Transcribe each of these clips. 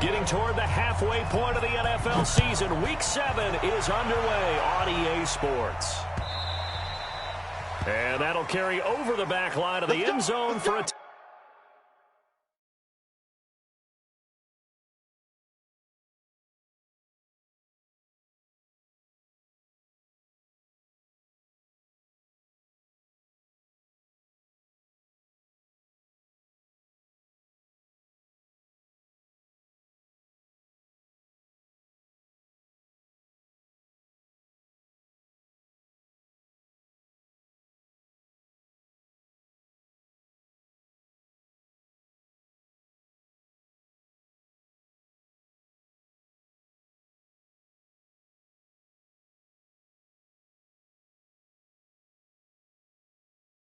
Getting toward the halfway point of the NFL season, Week 7 is underway on EA Sports. And that'll carry over the back line of the end zone for a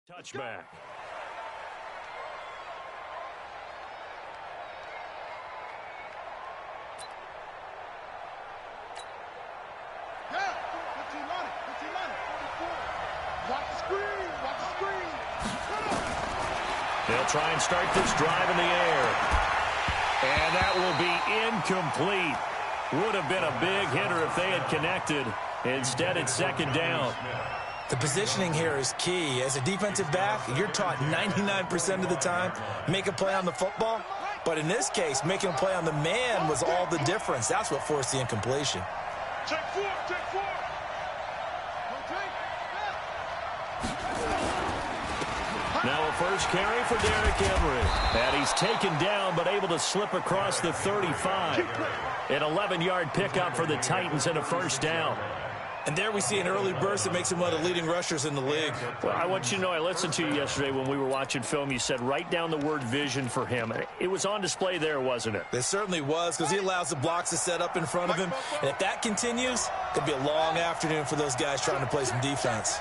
touchback. They'll try and start this drive in the air. And that will be incomplete. Would have been a big hitter if they had connected. Instead, it's second down. The positioning here is key. As a defensive back, you're taught 99% of the time, make a play on the football. But in this case, making a play on the man was all the difference. That's what forced the incompletion. Check four. Now a first carry for Derrick Henry. And he's taken down, but able to slip across the 35. An 11-yard pickup for the Titans and a first down. And there we see an early burst that makes him one of the leading rushers in the league. Well, I want you to know, I listened to you yesterday when we were watching film. You said write down the word vision for him. It was on display there, wasn't it? It certainly was, because he allows the blocks to set up in front of him. And if that continues, it could be a long afternoon for those guys trying to play some defense.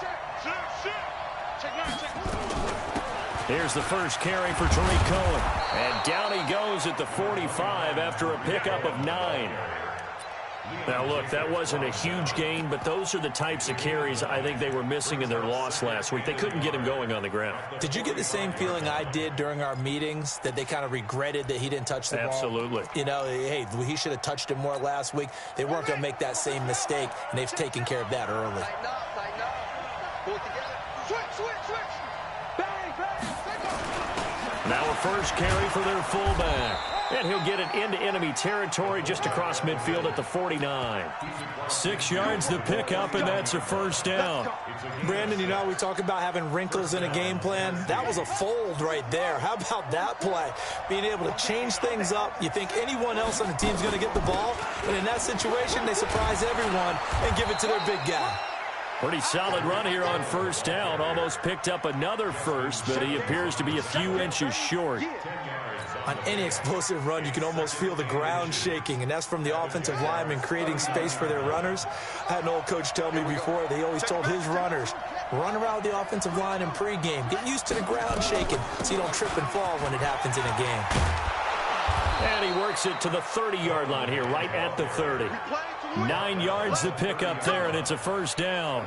Here's the first carry for Tariq Cohen. And down he goes at the 45 after a pickup of 9. Now, look, that wasn't a huge gain, but those are the types of carries I think they were missing in their loss last week. They couldn't get him going on the ground. Did you get the same feeling I did during our meetings, that they kind of regretted that he didn't touch the ball? Absolutely. You know, hey, he should have touched him more last week. They weren't going to make that same mistake, and they've taken care of that early. Pull it together. Switch. Now a first carry for their fullback. And he'll get it into enemy territory just across midfield at the 49. 6 yards the pickup, and that's a first down. Brandon, you know, we talk about having wrinkles in a game plan. That was a fold right there. How about that play? Being able to change things up. You think anyone else on the team's going to get the ball, and in that situation, they surprise everyone and give it to their big guy. Pretty solid run here on first down. Almost picked up another first, but he appears to be a few inches short. On any explosive run, you can almost feel the ground shaking, and that's from the offensive linemen creating space for their runners. I had an old coach tell me before, they always told his runners, run around the offensive line in pregame. Get used to the ground shaking so you don't trip and fall when it happens in a game. And he works it to the 30-yard line here, right at the 30. 9 yards to pick up there, and it's a first down.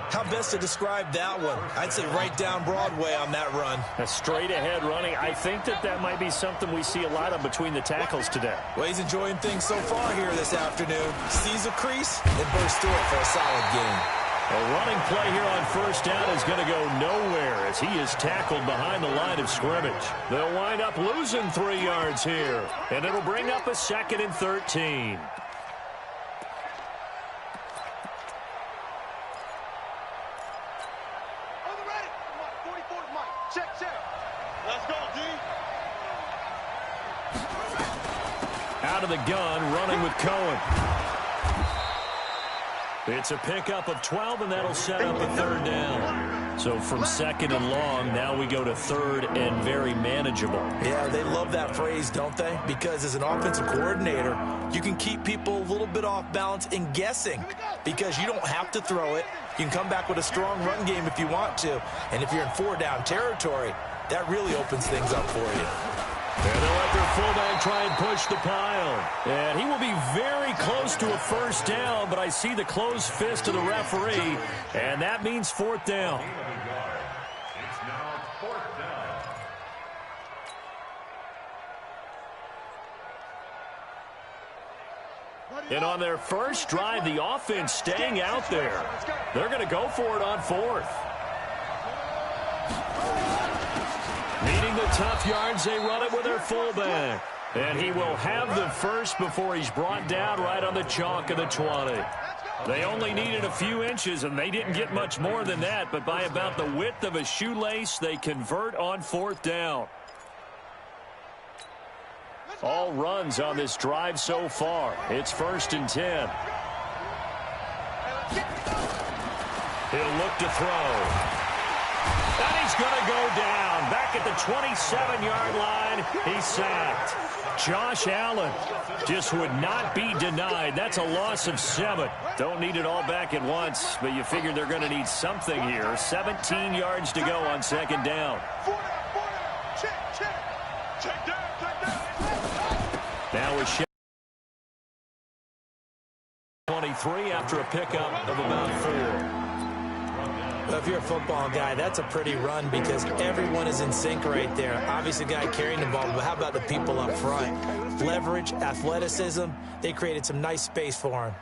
How best to describe that one? I'd say right down Broadway on that run. A straight-ahead running. I think that might be something we see a lot of between the tackles today. Well, he's enjoying things so far here this afternoon. Sees a crease and bursts through it for a solid gain. A running play here on first down is going to go nowhere as he is tackled behind the line of scrimmage. They'll wind up losing 3 yards here, and it'll bring up a second and 13. Out of the gun, running with Cohen. It's a pickup of 12, and that'll set up a third down. So from second and long, now we go to third and very manageable. Yeah, they love that phrase, don't they? Because as an offensive coordinator, you can keep people a little bit off balance and guessing because you don't have to throw it. You can come back with a strong run game if you want to. And if you're in 4-down territory, that really opens things up for you. And they'll let their fullback try and push the pile. And he will be very close to a first down, but I see the closed fist of the referee, and that means fourth down. It's now fourth down. And on their first drive, the offense staying out there. They're going to go for it on fourth. Needing the tough yards, they run it with their fullback. And he will have the first before he's brought down right on the chalk of the 20. They only needed a few inches, and they didn't get much more than that. But by about the width of a shoelace, they convert on fourth down. All runs on this drive so far. It's 1st and 10. He'll look to throw. And he's going to go down. Back at the 27-yard line, he's sacked. Josh Allen just would not be denied. That's a loss of 7. Don't need it all back at once, but you figure they're going to need something here. 17 yards to go on 2nd down. Now it's 23 after a pickup of about 4. Well, if you're a football guy, that's a pretty run because everyone is in sync right there. Obviously, the guy carrying the ball, but how about the people up front? Leverage, athleticism, they created some nice space for him.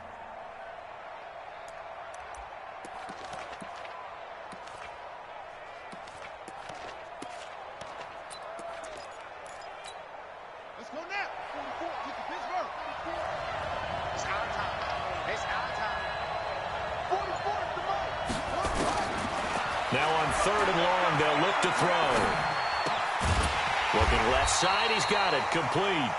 Let's go now. 44, get to Pittsburgh. It's our time. It's our time. 44 is the mark. Now on 3rd and long, they'll look to throw. Looking left side, he's got it, complete.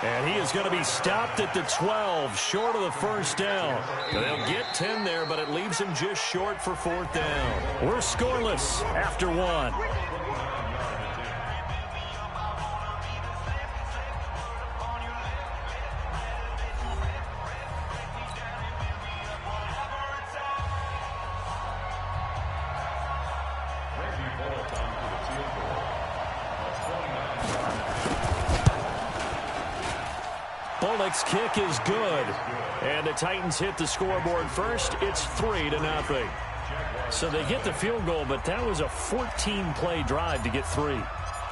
And he is going to be stopped at the 12, short of the 1st down. They'll get 10 there, but it leaves him just short for 4th down. We're scoreless after 1. Bullock's kick is good. And the Titans hit the scoreboard first. It's 3-0. So they get the field goal, but that was a 14-play drive to get 3. It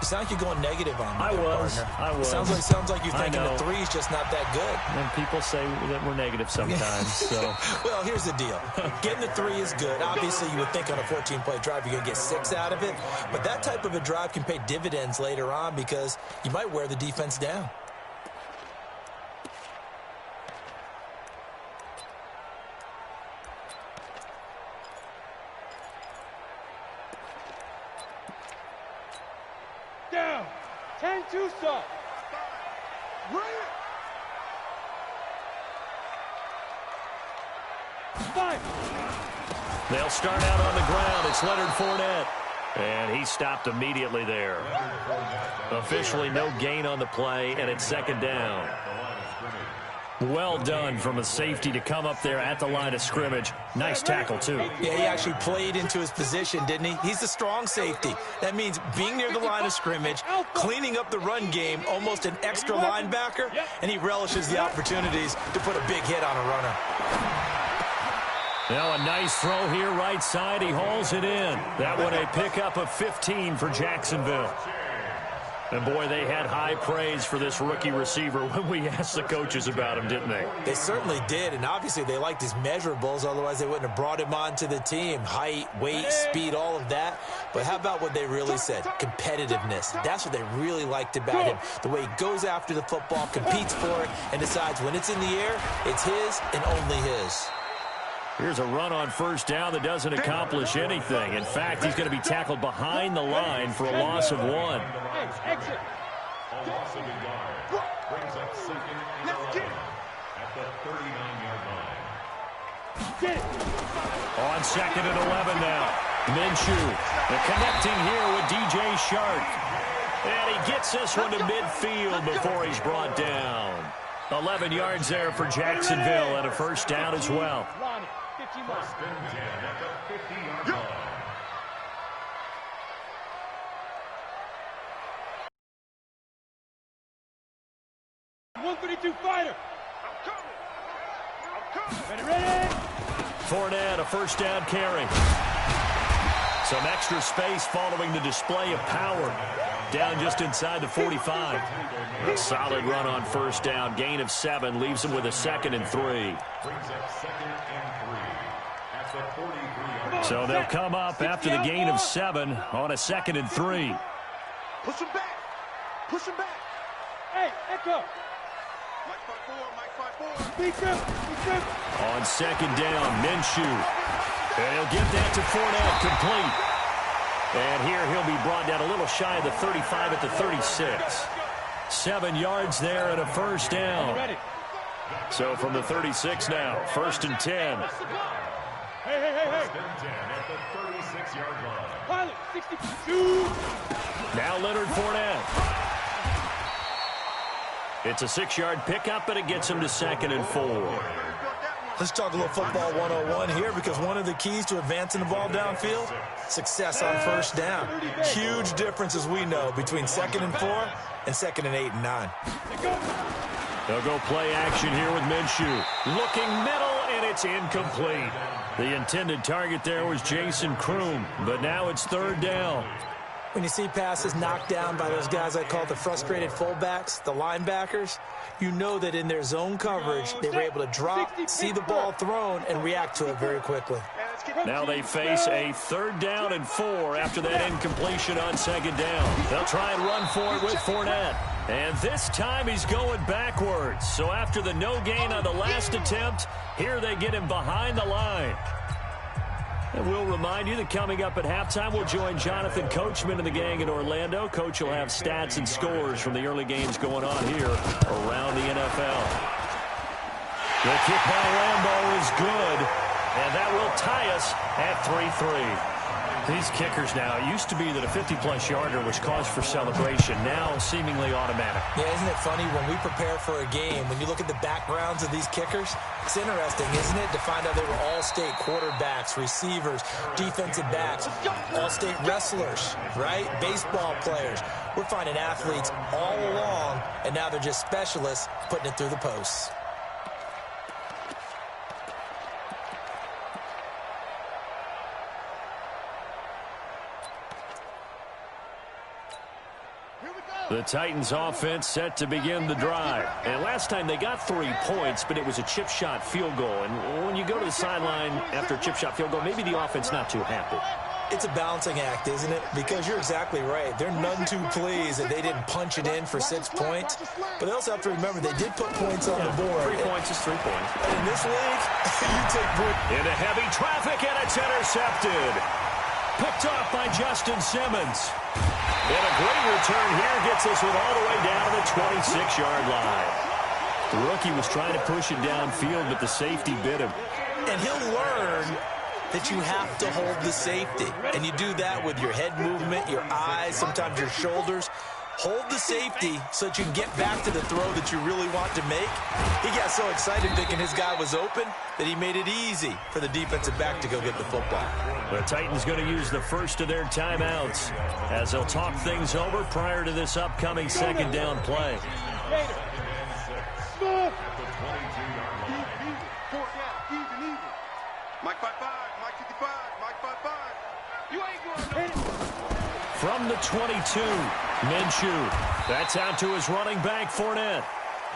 sounds like you're going negative on me. I was. It sounds like you're thinking the 3 is just not that good. And people say that we're negative sometimes. So. Well, here's the deal. Getting the 3 is good. Obviously, you would think on a 14-play drive you're going to get 6 out of it. But that type of a drive can pay dividends later on because you might wear the defense down. Down. 10-2 stop. Bring it. Fight. They'll start out on the ground. It's Leonard Fournette. And he stopped immediately there. Officially no gain on the play, and it's 2nd down. Well done from a safety to come up there at the line of scrimmage. Nice tackle, too. Yeah, he actually played into his position, didn't he? He's the strong safety. That means being near the line of scrimmage, cleaning up the run game, almost an extra linebacker, and he relishes the opportunities to put a big hit on a runner. Now a nice throw here right side. He hauls it in. That one a pickup of 15 for Jacksonville. And, boy, they had high praise for this rookie receiver when we asked the coaches about him, didn't they? They certainly did, and obviously they liked his measurables. Otherwise, they wouldn't have brought him onto the team. Height, weight, speed, all of that. But how about what they really said? Competitiveness. That's what they really liked about him. The way he goes after the football, competes for it, and decides when it's in the air, it's his and only his. Here's a run on 1st down that doesn't accomplish anything. In fact, he's going to be tackled behind the line for a loss of 1. Exit. A loss of a yard. Brings up 2nd at the 39-yard line. Get it. On 2nd and 11 now. Minshew. The connecting here with DJ Shark. And he gets this one to midfield before he's brought down. 11 yards there for Jacksonville and a 1st down as well. 1st and 10 at the 50-yard line. Fighter. I'm coming. Ready. Fournette, a 1st down carry. Some extra space following the display of power. down just inside the 45. A solid run on first down. Gain of 7 leaves them with a 2nd and 3. Brings up 2nd and 3 at the 43. So they'll come up after the gain of 7 on a 2nd and 3. Push him back. Push him back. Hey, echo. Mike 5-4, Mike 5-4. Speak up. On 2nd down, Minshew. And he'll get that to Fournette, complete. And here he'll be brought down a little shy of the 35 at the 36. 7 yards there and a first down. So from the 36 now, 1st and 10. Hey. First and 10 at the 36-yard line. Pilot, 62. Now Leonard Fournette. It's a 6-yard pickup, but it gets him to 2nd and 4. Let's talk a little football 101 here, because one of the keys to advancing the ball downfield, success on first down. Huge difference, as we know, between 2nd and 4 and 2nd and 8 and 9. They'll go play action here with Minshew. Looking middle, and it's incomplete. The intended target there was Jason Kroom, but now it's 3rd down. When you see passes knocked down by those guys I call the frustrated fullbacks, the linebackers, you know that in their zone coverage, they were able to drop, see the ball thrown, and react to it very quickly. Now they face a 3rd down and 4 after that incompletion on 2nd down. They'll try and run for it with Fournette. And this time he's going backwards. So after the no gain on the last attempt, here they get him behind the line. And we'll remind you that coming up at halftime, we'll join Jonathan Coachman and the gang in Orlando. Coach will have stats and scores from the early games going on here around the NFL. The kick by Lambeau is good, and that will tie us at 3-3. These kickers now, it used to be that a 50-plus yarder was cause for celebration, now seemingly automatic. Yeah, isn't it funny when we prepare for a game, when you look at the backgrounds of these kickers, it's interesting, isn't it, to find out they were all-state quarterbacks, receivers, defensive backs, all-state wrestlers, right? Baseball players. We're finding athletes all along, and now they're just specialists putting it through the posts. The Titans offense set to begin the drive. And last time they got 3 points, but it was a chip shot field goal. And when you go to the sideline after a chip shot field goal, maybe the offense not too happy. It's a balancing act, isn't it? Because you're exactly right. They're none too pleased that they didn't punch it in for 6 points. But they also have to remember they did put points on the board. 3 points is 3 points. And in this league, you take points. Into heavy traffic, and it's intercepted. Picked off by Justin Simmons. And a great return here gets us all the way down to the 26-yard line. The rookie was trying to push it downfield, but the safety bit him. And he'll learn that you have to hold the safety. And you do that with your head movement, your eyes, sometimes your shoulders. Hold the safety so that you can get back to the throw that you really want to make. He got so excited thinking his guy was open that he made it easy for the defensive back to go get the football. The Titans going to use the first of their timeouts as they'll talk things over prior to this upcoming 2nd down play. Mike 5-5, Mike 55, Mike 5-5. You ain't going to From the 22, Minshew. That's out to his running back, Fournette.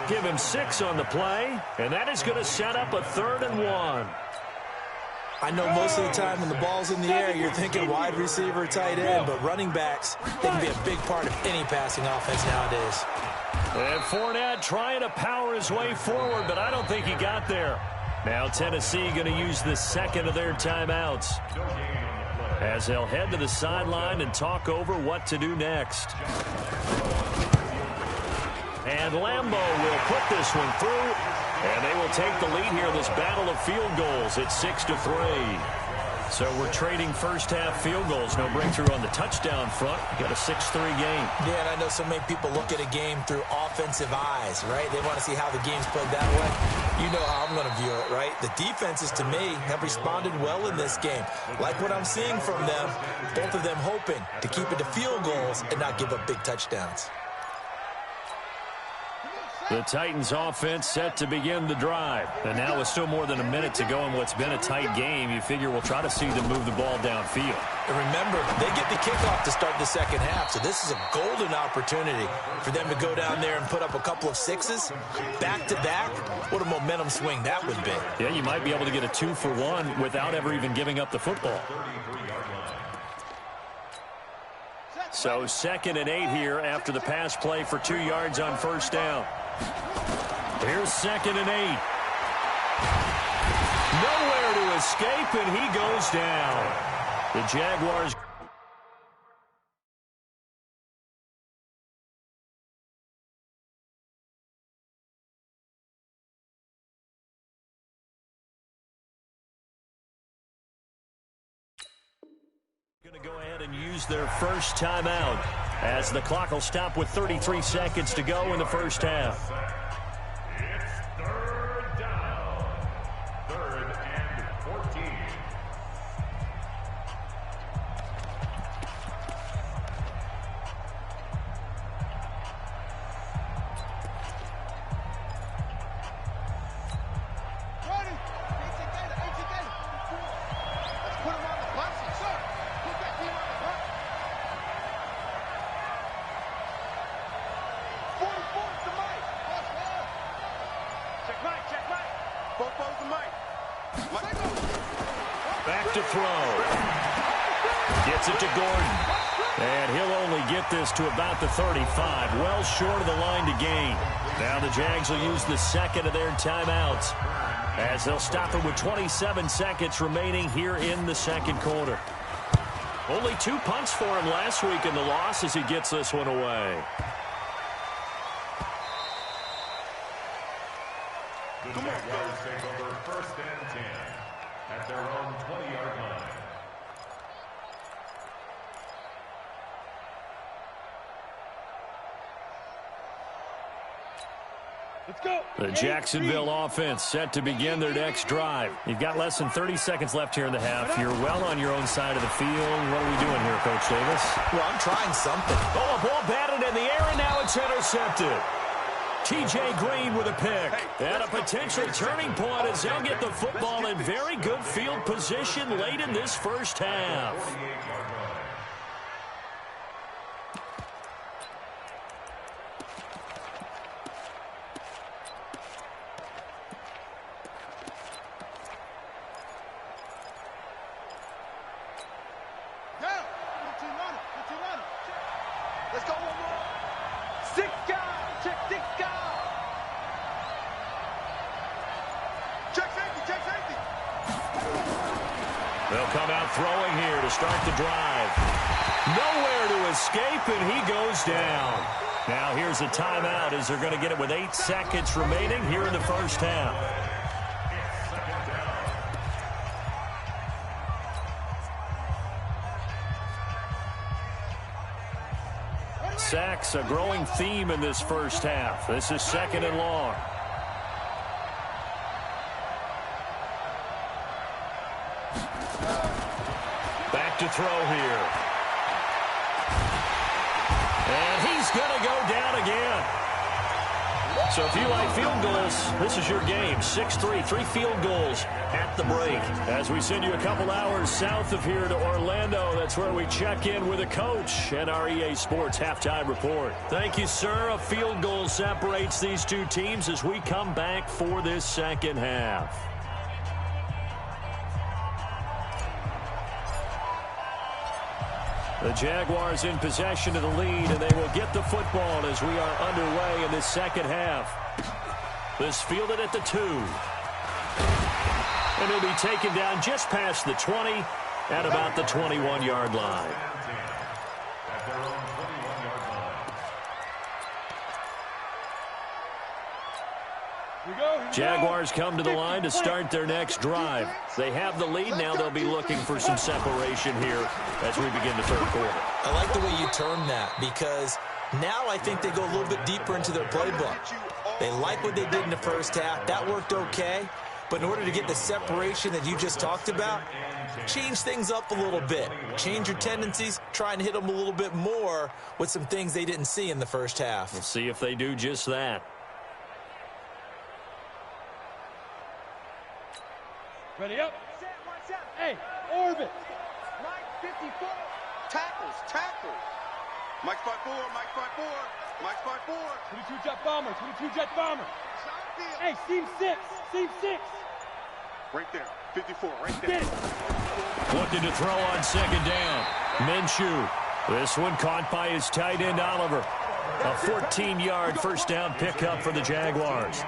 Give him 6 on the play, and that is going to set up a 3rd and 1. I know most of the time when the ball's in the air, you're thinking wide receiver, tight end, but running backs, they can be a big part of any passing offense nowadays. And Fournette trying to power his way forward, but I don't think he got there. Now Tennessee going to use the 2nd of their timeouts as they'll head to the sideline and talk over what to do next. And Lambeau will put this one through, and they will take the lead here in this battle of field goals at 6-3. So we're trading first-half field goals. No breakthrough on the touchdown front. Got a 6-3 game. Yeah, and I know so many people look at a game through offensive eyes, right? They want to see how the game's played that way. You know how I'm going to view it, right? The defenses, to me, have responded well in this game. Like what I'm seeing from them, both of them hoping to keep it to field goals and not give up big touchdowns. The Titans offense set to begin the drive. And now with still more than a minute to go in what's been a tight game, you figure we'll try to see them move the ball downfield. And remember, they get the kickoff to start the second half, so this is a golden opportunity for them to go down there and put up a couple of sixes back-to-back. What a momentum swing that would be. Yeah, you might be able to get a 2-for-1 without ever even giving up the football. So 2nd and 8 here after the pass play for 2 yards on first down. Here's 2nd and 8. Nowhere to escape, and he goes down. The Jaguars going to go ahead and use their first timeout as the clock will stop with 33 seconds to go in the first half. It's 3rd down. 3rd and 14. Let's put him on the bus, sir. Put that team on the bus. 44's the mic. Check right. Bofo's the mic. Back to throw. Gets it to Gordon. And he'll only get this to about the 35. Well short of the line to gain. Now the Jags will use the second of their timeouts as they'll stop it with 27 seconds remaining here in the second quarter. Only 2 punts for him last week in the loss as he gets this one away. The Jaguars take over 1st and 10 at their own 20-yard line. Let's go. The Jacksonville offense set to begin their next drive. You've got less than 30 seconds left here in the half. You're well on your own side of the field. What are we doing here, Coach Davis? Well, I'm trying something. Oh, a ball batted in the air, and now it's intercepted. T.J. Green with a pick. And a potential turning point as they'll get the football in very good field position late in this first half. 48-yard line. Down. Put your team on it. Let's go one more. 6 guys. Check 6 guys. Check safety. They'll come out throwing here to start the drive. Nowhere to escape, and he goes down. Now here's a timeout as they're going to get it with 8 seconds remaining here in the first half. Sacks, a growing theme in this first half. This is 2nd and long. Back to throw here. And he's going to go down again. So if you like field goals, this is your game. 6-3, 3 field goals at the break. As we send you a couple hours south of here to Orlando, that's where we check in with a coach and our EA Sports halftime report. Thank you, sir. A field goal separates these two teams as we come back for this second half. The Jaguars in possession of the lead, and they will get the football as we are underway in this second half. This fielded at the 2. And it'll be taken down just past the 20 at about the 21-yard line. At their own 21-yard line. Here we go. Jaguars come to the line to start their next drive. They have the lead. Now they'll be looking for some separation here as we begin the third quarter. I like the way you term that because now I think they go a little bit deeper into their playbook. They like what they did in the first half. That worked okay. But in order to get the separation that you just talked about, change things up a little bit. Change your tendencies. Try and hit them a little bit more with some things they didn't see in the first half. We'll see if they do just that. Ready up. Hey, orbit. Mike 54. Tackles, tackles. Mike's 5-4, Mike's 5-4, Mike's 5-4. 22 jet bomber, 22 jet bomber. Hey, seam 6, seam 6. Right there, 54, right there. Get it. Looking to throw on second down. Minshew. This one caught by his tight end, Oliver. A 14-yard first down pickup for the Jaguars.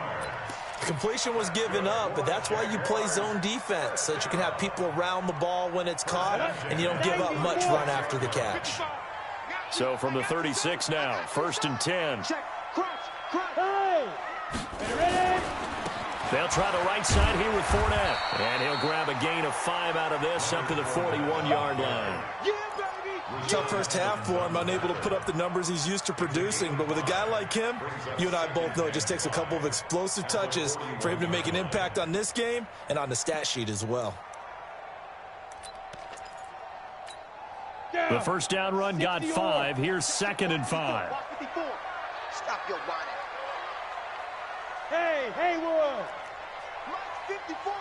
Completion was given up, but that's why you play zone defense, so that you can have people around the ball when it's caught, and you don't give up much run after the catch. So from the 36 now, 1st and 10. Hey! Ready? They'll try the right side here with Fournette. And he'll grab a gain of 5 out of this up to the 41-yard line. Yeah, baby! Tough first half for him, unable to put up the numbers he's used to producing. But with a guy like him, you and I both know it just takes a couple of explosive touches for him to make an impact on this game and on the stat sheet as well. The first down run got 5. Here's 2nd and 5. Stop your whining. Hey, Haywood! Mike's 54.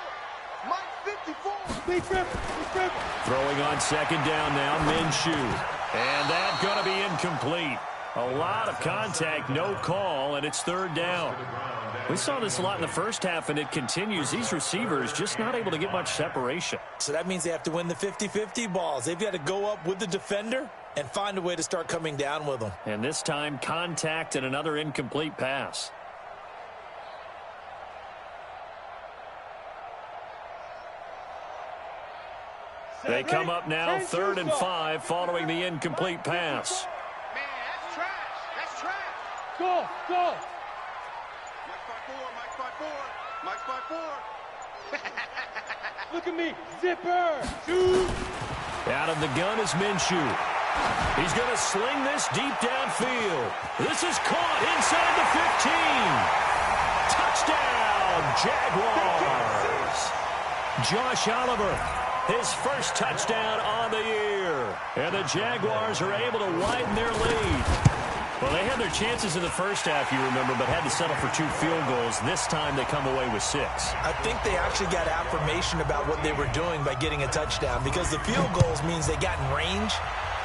Mike's 54. Big ripper, big ripper. Throwing on 2nd down now, Minshew. And that's going to be incomplete. A lot of contact, no call, and it's 3rd down. We saw this a lot in the first half, and it continues. These receivers just not able to get much separation. So that means they have to win the 50-50 balls. They've got to go up with the defender and find a way to start coming down with them. And this time, contact and another incomplete pass. They come up now, 3rd and 5, following the incomplete pass. Man, that's trash. That's trash. Go, go. Mike's 5-4, Mike's 5-4. Mike's 5-4. Look at me. Zipper. Shoot. Out of the gun is Minshew. He's going to sling this deep downfield. This is caught inside the 15. Touchdown, Jaguars. Josh Oliver, his first touchdown on the year. And the Jaguars are able to widen their lead. Well, they had their chances in the first half, you remember, but had to settle for 2 field goals. This time they come away with 6. I think they actually got affirmation about what they were doing by getting a touchdown, because the field goals means they got in range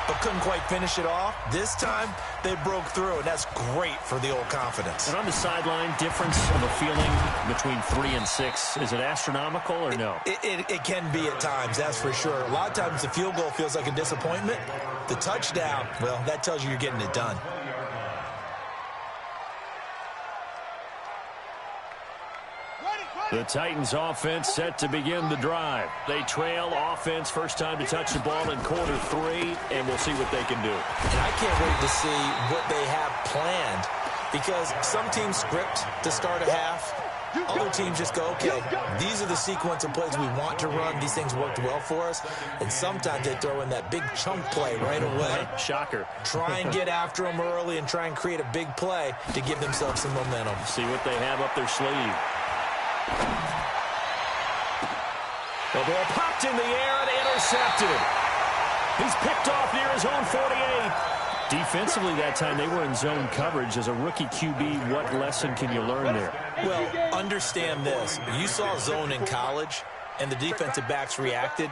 but couldn't quite finish it off. This time they broke through, and that's great for the old confidence. And on the sideline, difference of a feeling between 3 and 6, is it astronomical or no? It can be at times, that's for sure. A lot of times the field goal feels like a disappointment. The touchdown, well, that tells you you're getting it done. The Titans offense set to begin the drive. They trail offense, first time to touch the ball in quarter 3, and we'll see what they can do. And I can't wait to see what they have planned, because some teams script to start a half. Other teams just go, okay, these are the sequence of plays we want to run. These things worked well for us. And sometimes they throw in that big chunk play right away. Shocker. Try and get after them early and try and create a big play to give themselves some momentum. See what they have up their sleeve. The ball popped in the air and intercepted. He's picked off near his own 48. Defensively that time, they were in zone coverage. As a rookie QB, what lesson can you learn there? Well, understand this. You saw zone in college, and the defensive backs reacted,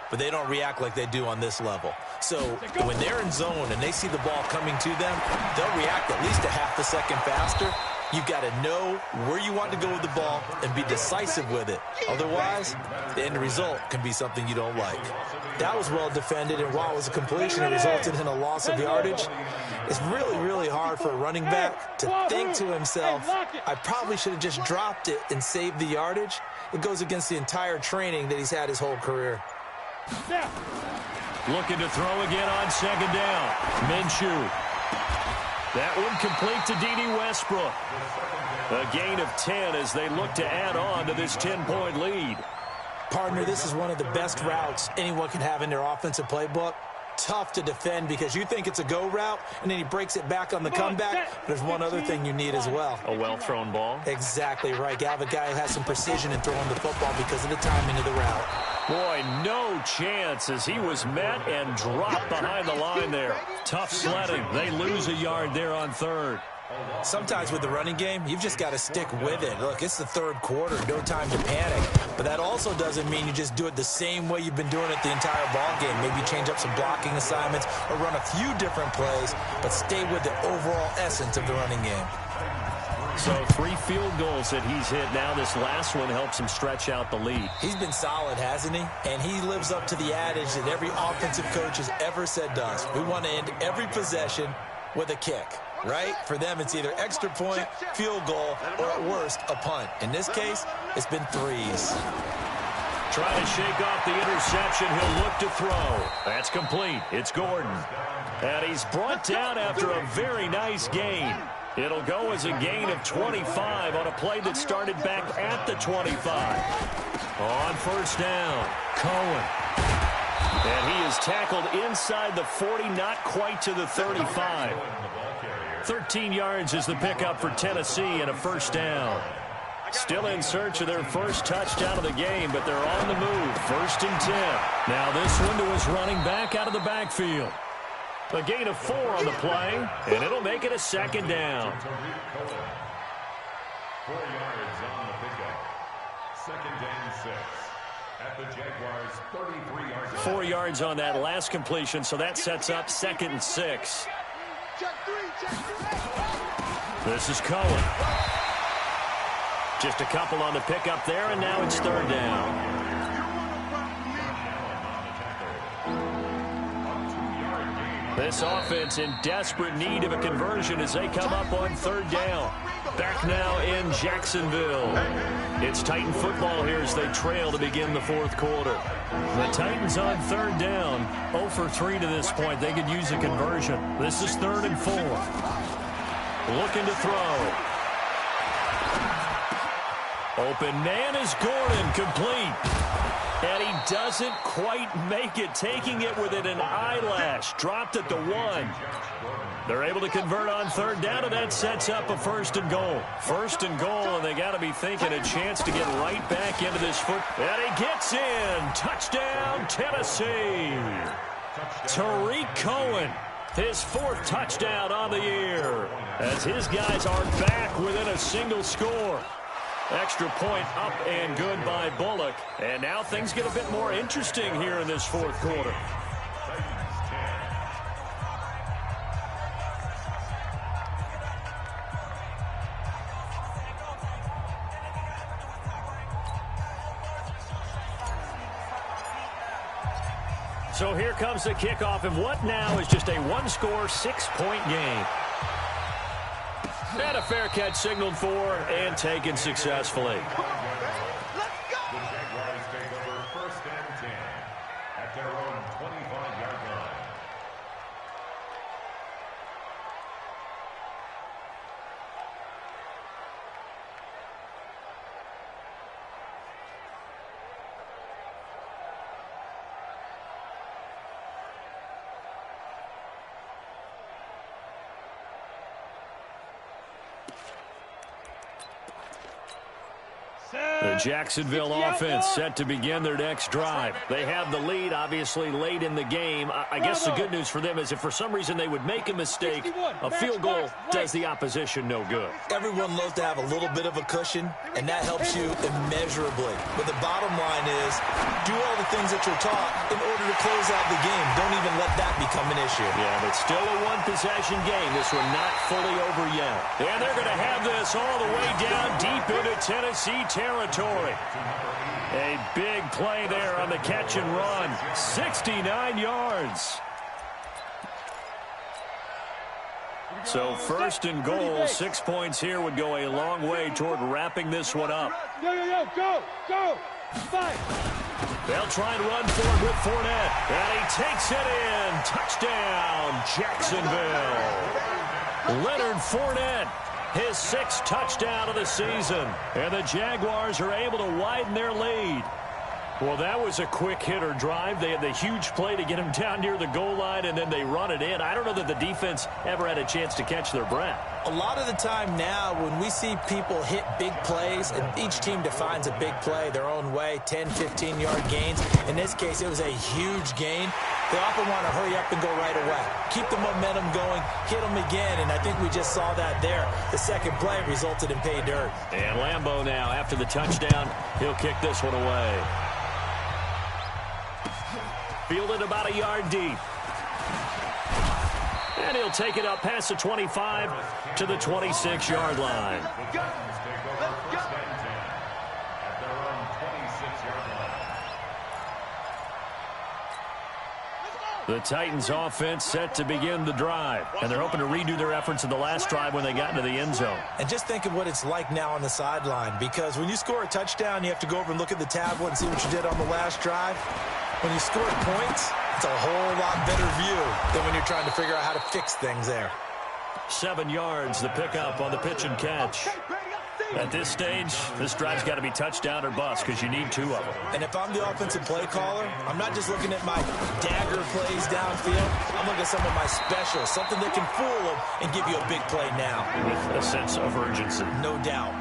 but they don't react like they do on this level. So when they're in zone and they see the ball coming to them, they'll react at least a half a second faster. You've got to know where you want to go with the ball and be decisive with it. Otherwise, the end result can be something you don't like. That was well defended, and while it was a completion, it resulted in a loss of yardage. It's really, really hard for a running back to think to himself, I probably should have just dropped it and saved the yardage. It goes against the entire training that he's had his whole career. Looking to throw again on second down. Minshew. That one complete to D.D. Westbrook. A gain of 10 as they look to add on to this 10-point lead. Partner, this is one of the best routes anyone can have in their offensive playbook. Tough to defend because you think it's a go route, and then he breaks it back on the comeback. But there's one other thing you need as well. A well-thrown ball. Exactly right. You have a guy who has some precision in throwing the football because of the timing of the route. Boy, no chance as he was met and dropped behind the line there. Tough sledding. They lose a yard there on third. Sometimes with the running game, you've just got to stick with it. Look, it's the third quarter, no time to panic. But that also doesn't mean you just do it the same way you've been doing it the entire ball game. Maybe change up some blocking assignments or run a few different plays, but stay with the overall essence of the running game. So 3 field goals that he's hit now. This last one helps him stretch out the lead. He's been solid, hasn't he? And he lives up to the adage that every offensive coach has ever said to us. We want to end every possession with a kick, right? For them, it's either extra point, field goal, or at worst, a punt. In this case, it's been 3s. Trying to shake off the interception. He'll look to throw. That's complete. It's Gordon. And he's brought down after a very nice gain. It'll go as a gain of 25 on a play that started back at the 25. On first down, Cohen. And he is tackled inside the 40, not quite to the 35. 13 yards is the pickup for Tennessee and a first down. Still in search of their first touchdown of the game, but they're on the move. 1st and 10. Now this one to his running back out of the backfield. A gain of 4 on the play, and it'll make it a 2nd down. 4 yards on the pickup. 2nd and 6. At the Jaguars' 33-yard line. 4 yards on that last completion, so that sets up 2nd and 6. This is Cohen. Just a couple on the pickup there, and now it's 3rd down. This offense in desperate need of a conversion as they come up on 3rd down. Back now in Jacksonville. It's Titan football here as they trail to begin the 4th quarter. The Titans on 3rd down. 0 for 3 to this point. They could use a conversion. This is 3rd and 4. Looking to throw. Open man is Gordon, complete. And he doesn't quite make it, taking it within an eyelash. Dropped at the 1. They're able to convert on 3rd down, and that sets up a 1st and goal. 1st and goal, and they got to be thinking a chance to get right back into this foot. And he gets in. Touchdown, Tennessee. Tariq Cohen, his 4th touchdown on the year, as his guys are back within a single score. Extra point up and good by Bullock. And now things get a bit more interesting here in this 4th quarter. So here comes the kickoff, and what now is just a 1-score, 6-point game. And a fair catch signaled for and taken successfully. The Jaguars take over 1st and 10 at their own 25-yard line. The Jacksonville offense set to begin their next drive. They have the lead, obviously, late in the game. I guess the good news for them is if for some reason they would make a mistake, a field goal does the opposition no good. Everyone loves to have a little bit of a cushion, and that helps you immeasurably. But the bottom line is, do all the things that you're taught in order to close out the game. Don't even let that become an issue. Yeah, but still a 1-possession game. This one not fully over yet. And they're going to have this all the way down deep into Tennessee territory. A big play there on the catch and run. 69 yards. So 1st and goal, 6 points here would go a long way toward wrapping this one up. Go. Fight. They'll try and run forward with Fournette. And he takes it in. Touchdown, Jacksonville. Leonard Fournette, his 6th touchdown of the season. And the Jaguars are able to widen their lead. Well, that was a quick hitter drive. They had the huge play to get him down near the goal line, and then they run it in. I don't know that the defense ever had a chance to catch their breath. A lot of the time now when we see people hit big plays, and each team defines a big play their own way, 10, 15-yard gains. In this case, it was a huge gain. they often want to hurry up and go right away. Keep the momentum going, hit them again, and I think we just saw that there. The second play resulted in pay dirt. And Lambeau now, after the touchdown, he'll kick this one away. Fielded about a yard deep. And he'll take it up past the 25 to the 26-yard line. The Titans offense set to begin the drive, and they're hoping to redo their efforts in the last drive when they got into the end zone. And just think of what it's like now on the sideline, because when you score a touchdown, you have to go over and look at the tablet and see what you did on the last drive. When you score points, it's a whole lot better view than when you're trying to figure out how to fix things there. 7 yards, the pickup on the pitch and catch. At this stage, this drive's got to be touchdown or bust because you need 2 of them. And if I'm the offensive play caller, I'm not just looking at my dagger plays downfield. I'm looking at some of my specials, something that can fool them and give you a big play now. With a sense of urgency. No doubt.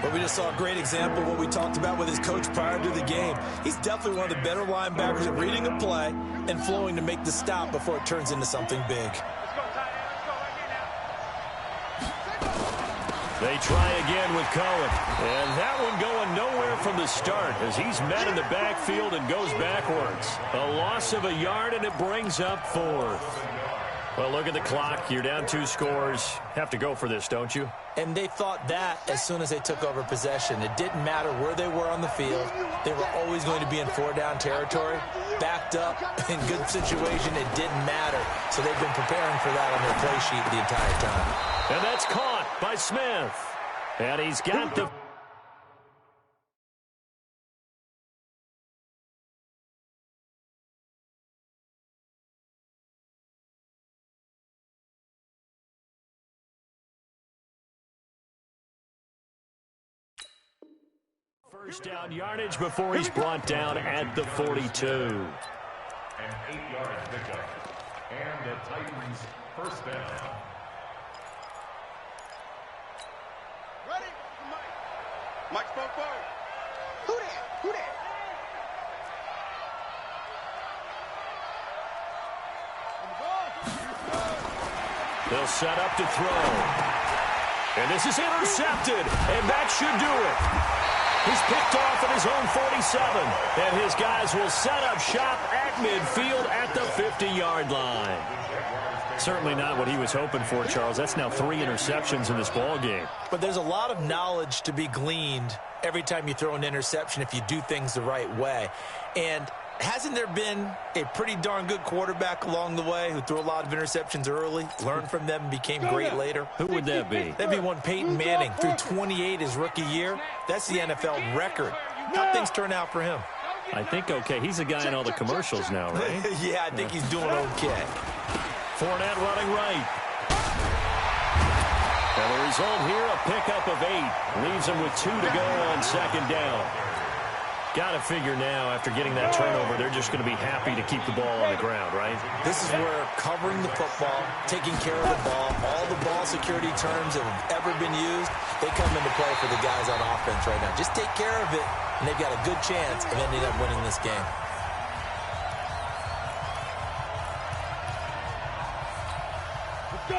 But we just saw a great example of what we talked about with his coach prior to the game. He's definitely one of the better linebackers at reading a play and flowing to make the stop before it turns into something big. They try again with Cohen. And that one going nowhere from the start as he's met in the backfield and goes backwards. A loss of a yard, and it brings up 4th. Well, look at the clock. You're down 2 scores. Have to go for this, don't you? And they thought that as soon as they took over possession. It didn't matter where they were on the field. They were always going to be in 4-down territory. Backed up, in good situation, it didn't matter. So they've been preparing for that on their play sheet the entire time. And that's caught by Smith. And he's got the... First down yardage before he's brought down at the 42. An 8-yard pickup. And the Titans first down. Ready? Mike spoke forward. Who that? Who that? They'll set up to throw. And this is intercepted. And that should do it. He's picked off at his own 47. And his guys will set up shop at midfield at the 50-yard line. Certainly not what he was hoping for, Charles. That's now 3 interceptions in this ball game. But there's a lot of knowledge to be gleaned every time you throw an interception if you do things the right way. And hasn't there been a pretty darn good quarterback along the way who threw a lot of interceptions early, learned from them, and became great later? Who would that be? That'd be one Peyton Manning. Threw 28 his rookie year. That's the NFL record. How'd things turn out for him? I think okay. He's a guy in all the commercials now, right? Yeah, I think he's doing okay. Fournette running right. And the result here, a pickup of 8. Leaves him with 2 to go on second down. Got to figure now, after getting that turnover, they're just going to be happy to keep the ball on the ground, right? This is where covering the football, taking care of the ball, all the ball security terms that have ever been used, they come into play for the guys on offense right now. Just take care of it, and they've got a good chance of ending up winning this game.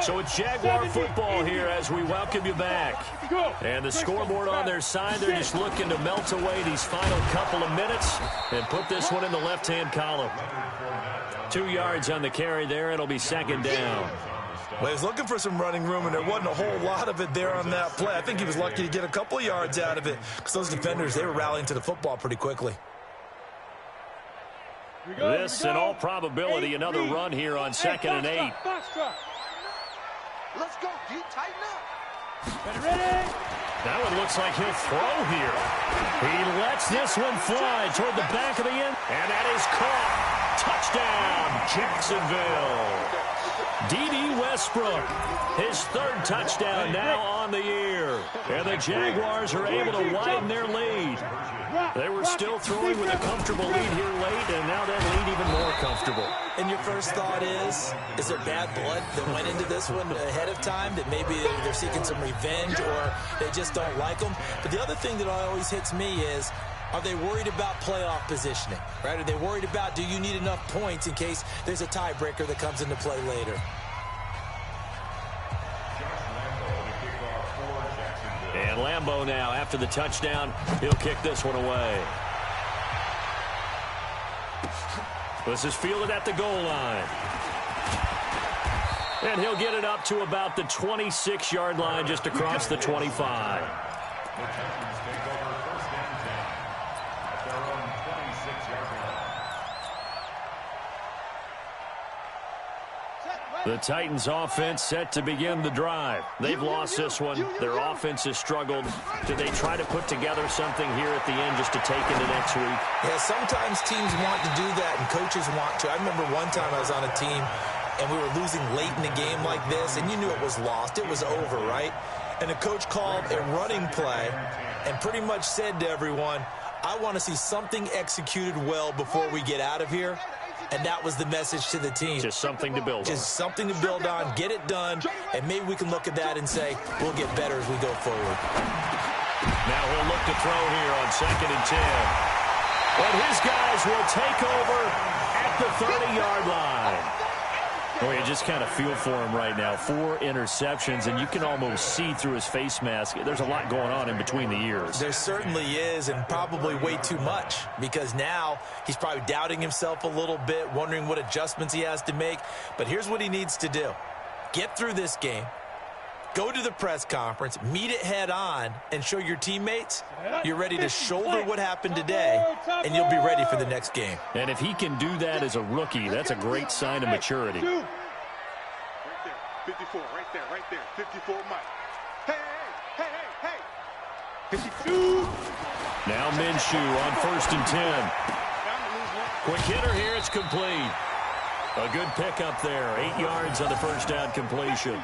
So it's Jaguar football here as we welcome you back. And the scoreboard on their side, they're just looking to melt away these final couple of minutes and put this one in the left-hand column. 2 yards on the carry there. It'll be second down. Well, he was looking for some running room, and there wasn't a whole lot of it there on that play. I think he was lucky to get a couple of yards out of it because those defenders, they were rallying to the football pretty quickly. This, in all probability, another run here on 2nd and 8. Let's go, D. Tighten up. Ready? That one looks like he'll throw here. He lets this one fly toward the back of the end. And that is caught. Touchdown, Jacksonville. D.D. Westbrook, his 3rd touchdown now on the year. And the Jaguars are able to widen their lead. They were still throwing with a comfortable lead here late, and now that lead even more comfortable. And your first thought is there bad blood that went into this one ahead of time, that maybe they're seeking some revenge or they just don't like them? But the other thing that always hits me is Are they worried about playoff positioning, right? Are they worried about, do you need enough points in case there's a tiebreaker that comes into play later? And Lambeau now, after the touchdown, he'll kick this one away. This is fielded at the goal line. And he'll get it up to about the 26-yard line, just across the 25. The Titans offense set to begin the drive. They've lost this one. Their offense has struggled. Do they try to put together something here at the end just to take into next week? Yeah, sometimes teams want to do that and coaches want to. I remember one time I was on a team and we were losing late in a game like this, and you knew it was lost. It was over, right? And the coach called a running play and pretty much said to everyone, I want to see something executed well before we get out of here. And that was the message to the team. Just something to build on. Just something to build on, get it done, and maybe we can look at that and say, we'll get better as we go forward. Now he'll look to throw here on 2nd and 10. And his guys will take over at the 30-yard line. Boy, you just kind of feel for him right now. 4 interceptions, and you can almost see through his face mask. There's a lot going on in between the ears. There certainly is, and probably way too much, because now he's probably doubting himself a little bit, wondering what adjustments he has to make. But here's what he needs to do. Get through this game, go to the press conference, meet it head on, and show your teammates you're ready to shoulder what happened today, and you'll be ready for the next game. And if he can do that as a rookie, that's a great sign of maturity. Right there, 54, right there, 54, Mike. Hey. 52. Now Minshew on 1st and 10. Quick hitter here, it's complete. A good pickup there, 8 yards on the first down completion.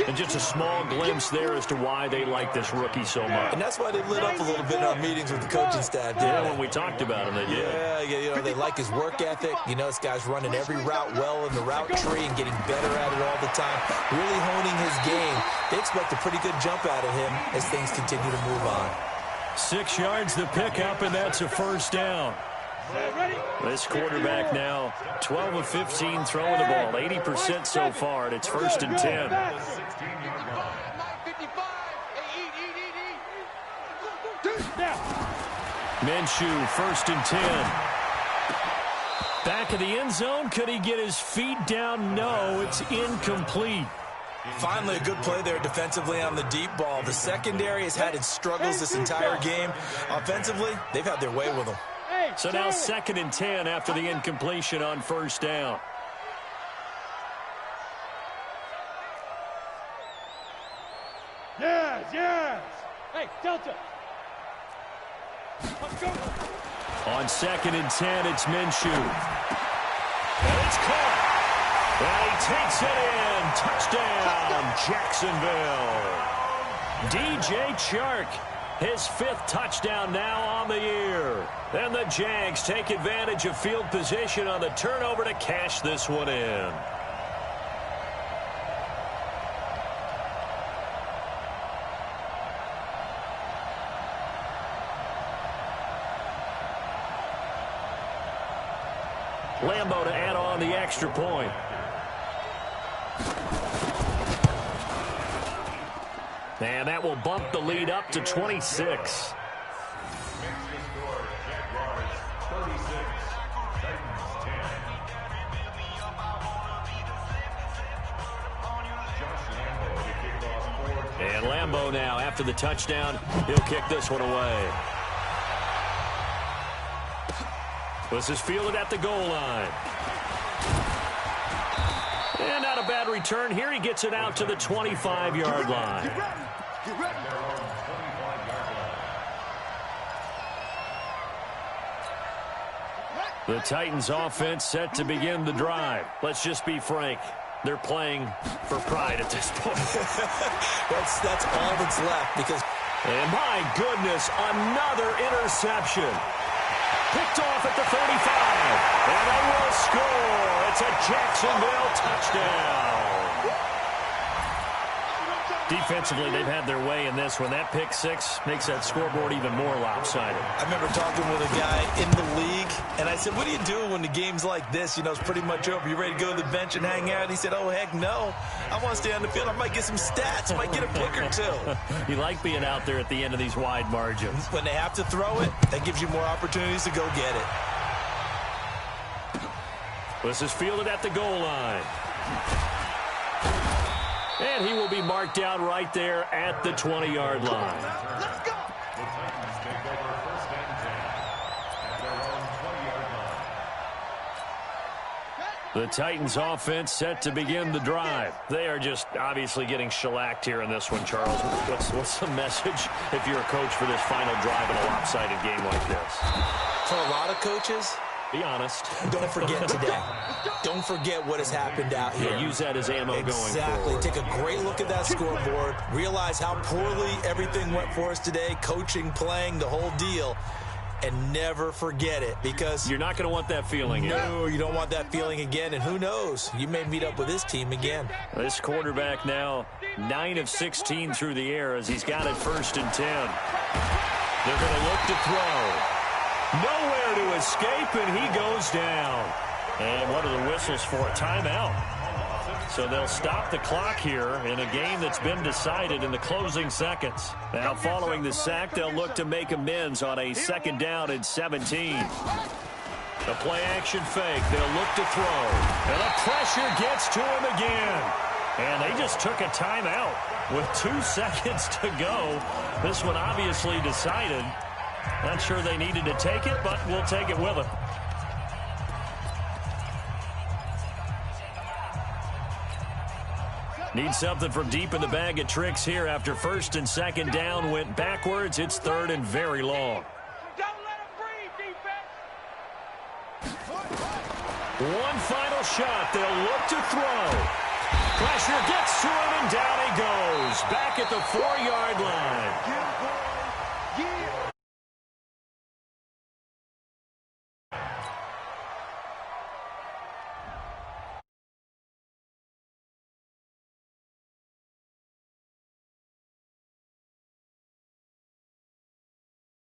And just a small glimpse there as to why they like this rookie so much. And that's why they lit up a little bit in our meetings with the coaching staff. Yeah, when we talked about him, they did. Yeah, you know, they like his work ethic. You know, this guy's running every route well in the route tree and getting better at it all the time. Really honing his game. They expect a pretty good jump out of him as things continue to move on. 6 yards the pickup, and that's a first down. This quarterback now 12 of 15 throwing the ball, 80% so far, and it's 1st and 10. Minshew, 1st and 10. Back of the end zone. Could he get his feet down? No, it's incomplete. Finally, a good play there defensively on the deep ball. The secondary has had its struggles this entire game. Offensively, they've had their way with them. So now 2nd and 10 after the incompletion on 1st down. Yes. Hey, Delta. Let's go. On 2nd and 10, it's Minshew. And it's caught. And he takes it in. Touchdown, Jacksonville. DJ Chark, his 5th touchdown now on the year. And the Jags take advantage of field position on the turnover to cash this one in. Lambeau to add on the extra point. And that will bump the lead up to 26. And Lambeau now, after the touchdown, he'll kick this one away. This is fielded at the goal line. And not a bad return here. He gets it out to the 25-yard line. The Titans offense set to begin the drive. Let's just be frank. They're playing for pride at this point. That's all that's left because... And my goodness, another interception. Picked off at the 35. And they will score. It's a Jacksonville touchdown. Defensively, they've had their way in this one. That pick six makes that scoreboard even more lopsided. I remember talking with a guy in the league, and I said, what do you do when the game's like this? You know, it's pretty much over. You ready to go to the bench and hang out? He said, oh, heck no. I want to stay on the field. I might get some stats. Might get a pick or two. You like being out there at the end of these wide margins. When they have to throw it, that gives you more opportunities to go get it. This is fielded at the goal line. And he will be marked down right there at the 20-yard line. Let's go. The Titans take over 1st and 10 at their own 20-yard line. The Titans offense set to begin the drive. They are just obviously getting shellacked here in this one, Charles. What's the message if you're a coach for this final drive in a lopsided game like this? For a lot of coaches, be honest. don't forget today. Don't forget what has happened out here. Yeah, use that as ammo going forward. Exactly. Take a great look at that scoreboard. Realize how poorly everything went for us today. Coaching, playing, the whole deal. And never forget it, because you're not going to want that feeling again. No, you don't want that feeling again. And who knows? You may meet up with this team again. This quarterback now 9 of 16 through the air as he's got it 1st and 10. They're going to look to throw. Nowhere to escape, and he goes down. And what are the whistles for? A timeout. So they'll stop the clock here in a game that's been decided in the closing seconds. Now, following the sack, they'll look to make amends on a 2nd down and 17. The play-action fake. They'll look to throw. And the pressure gets to him again. And they just took a timeout with 2 seconds to go. This one obviously decided. Not sure they needed to take it, but we'll take it with them. Need something from deep in the bag of tricks here after 1st and 2nd down went backwards. It's 3rd and very long. Don't let him breathe, defense. One final shot. They'll look to throw. Pressure gets to him, and down he goes. Back at the 4-yard line.